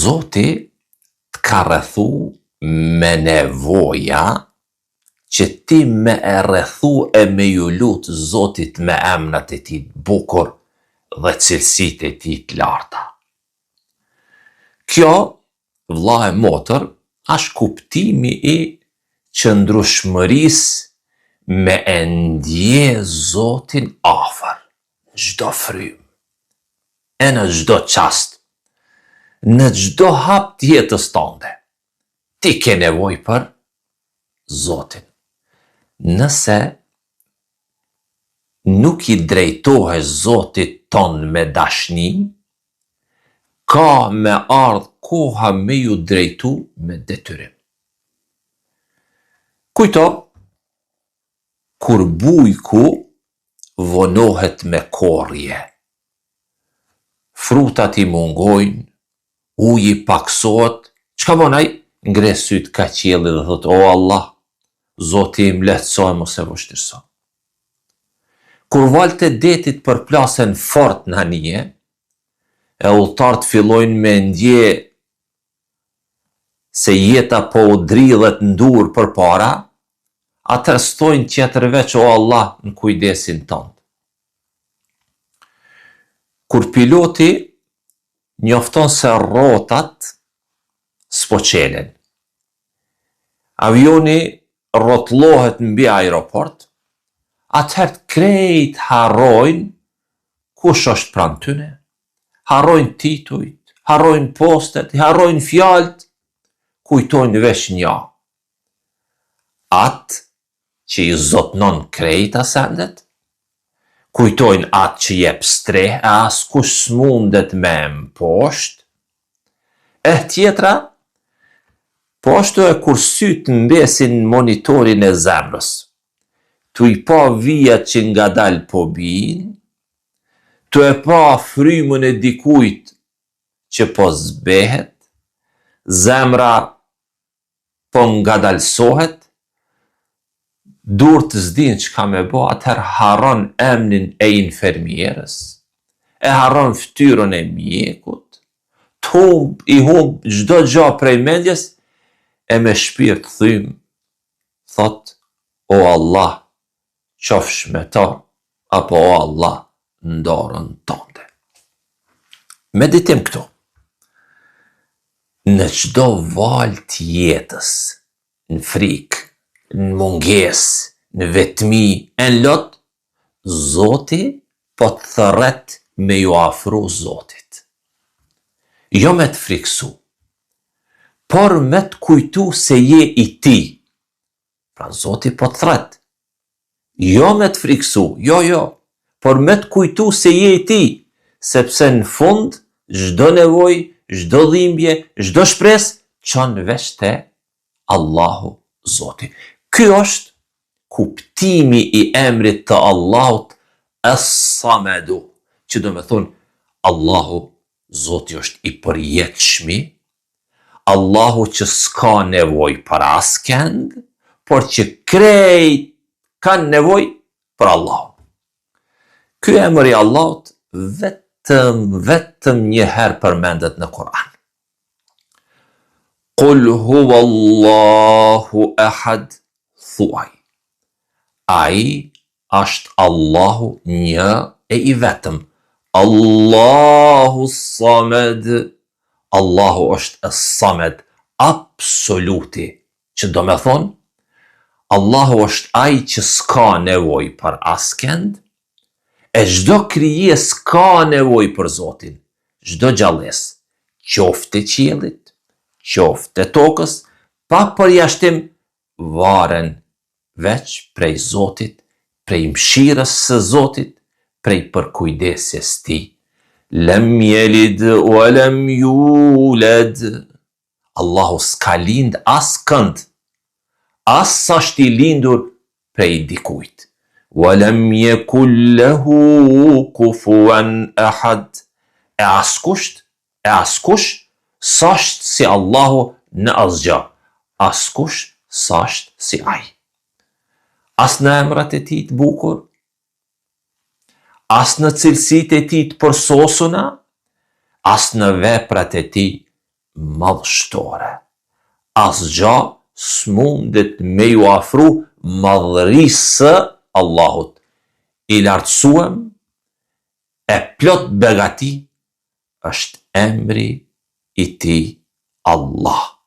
Zoti të ka rrethu me nevoja që ti me e rrethu e me ju lutë Zotit me emrat e tij të bukur dhe cilësitë e tij të larta. Kjo, vlla e motër, është kuptimi i qëndrueshmërisë me e ndje Zotin afër, në çdo frymë, e në çdo çast, në çdo hap të jetës tënde. Ti ke nevojë për Zotin. Nëse nuk i drejtohesh Zotit ton me dashni, ka me ardh koha me ju drejtu me detyrim. Kujto, kur bujku vonohet me korrje, frutat i mungojnë, uji paksohet, çka bën ai? Ngres syt ka qielli dhe thot: "O Allah, Zoti im lehtësoj mos e vështirëso." Kur valët e detit përplasen fort në anije, e udhëtarët fillojnë me ndje se jeta po u dridhet ndur përpara, atëherë stojnë tjetër veç: "O Allah, në kujdesin tënd." Kur piloti njofton se rrotat s'po qelen, avioni rrotullohet mbi aeroport, atëherë krejt harrojnë kush është pranë tyne, harrojnë titujt, harrojnë postet, harrojnë fjalët, kujtojnë veç një: atë që i zotnon krejt asendet, kujtojnë atë që jep streh e askush s'mundet me mposht, e tjetra, po ashtu e kur syt mbesin monitorin e zemrës, tu i pa vijat që ngadal po bijnë, tu e pa frymën e dikujt që po zbehet, zemra po ngadalsohet, dur të zdin çka me bo, atëherë harron emnin e infermierës, e harron ftyrën e mjekut, i humb çdo gjë prej mendjes, e me shpirt thym, thot: "O Allah, qofsh me ta", apo "O Allah, në dorën tënde." Meditim këtu. Në çdo valë të jetës, në frikë, në mungesë, në vetmi, e në lot, Zoti po të thërret me ju afru Zotit. Jo me të friksu, por me të kujtu se je i tij. Pra Zoti po të thret. Jo me të friksu, jo, por me të kujtu se je i tij, sepse në fund çdo nevojë, çdo dhimbje, çdo shpresë çon veç te Allahu Zoti. Ky është kuptimi i emrit të Allahut As-Samedu, që do me thonë Allahu Zoti është i përjetshmi, Allahu që s'ka nevojë për askënd, por që krejt kanë nevojë për Allahu. Ky emër i Allahut vetëm një herë përmendet në Kur'an. Qul huwallahu ahad, thuaj. Ai është Allahu një e i vetëm. Allahu Samed. Allahu është Samed, absoluti, që do me thonë, Allahu është ai që s'ka nevojë për askënd, e çdo krijes ka nevojë për Zotin. Çdo gjallës, qoftë e qiellit, qoftë e tokës, pa përjashtim, varen veç prej Zotit, prej mëshirës së Zotit, prej përkujdesjes tij. Lem yelid wa lem yulad. Allahu s'ka lind askënd, as është i lindur prej dikujt. Wa lem yekun lahu kufuwan ahad. E askush s'është si Allahu në asgjë. Askush s'është si ai. As në emrat e tij të bukur, as në cilësitë e tij të përsosuna, as në veprat e tij madhështore. Asgja s'mundet me ju afru madhërisë së Allahut. I lartësuam e plot begati është emri i tij Allah.